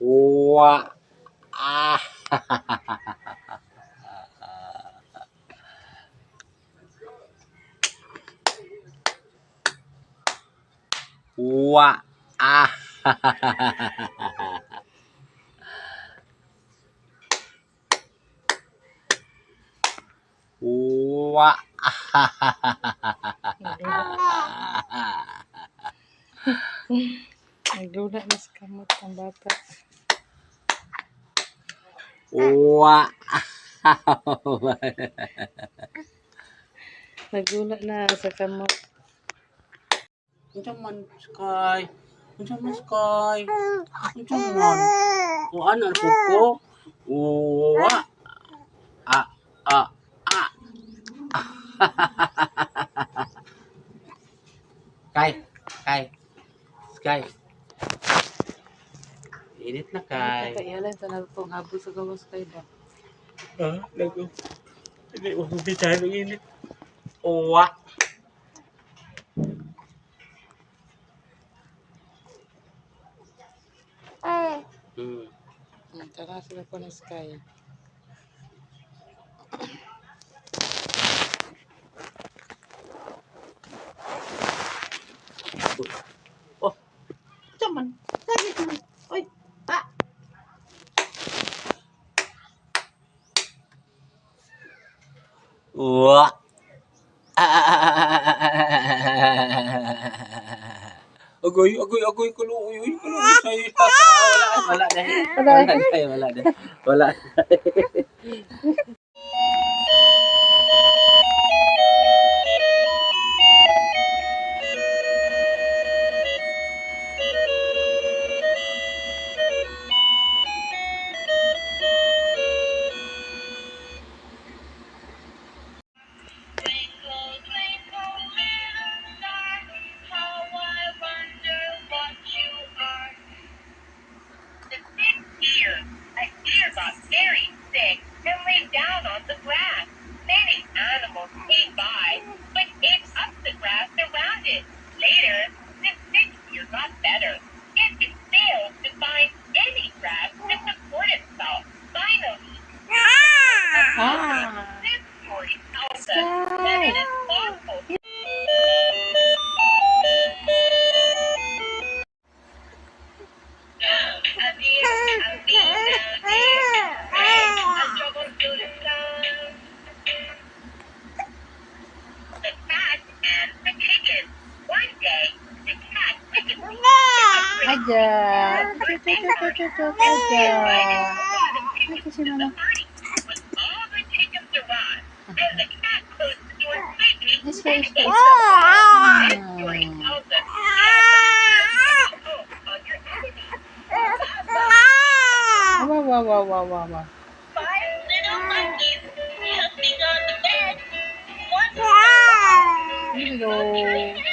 Wa ah. Wa ah. Wa Naglula na sa kamot ang bata. Wa Naglula na sa kamot. Unsa man Sky? Unsa man Sky? Unsa man? O ana ko? Wa ah ah ah. Sky. Init na Kay. Kailan sa nagtong habol sa gawas kayo ba? Lago. Hindi mo bitay ng init. Wa. Hmm. Tara sila po ng Sky. Oh. Unsa man? Lagi man. Oy. Pa. Wa. Agoy, kaluoy, sa'yo. Wala dahil. Wala. A deer got very sick and lay down on the grass. Many animals came by, but ate up the grass around it. Later, the sick deer got better, yet it failed to find any grass to support itself. Finally, this story tells us that it is possible to the cat and the chicken. One day, the cat took a peek Aja. When all the chickens arrived, and the cat closed the door tightly, Yes, and yes, ate yes. them. This story tells us on your enemy. Wow. 5 little monkeys jumping on the bed. One of them Hello.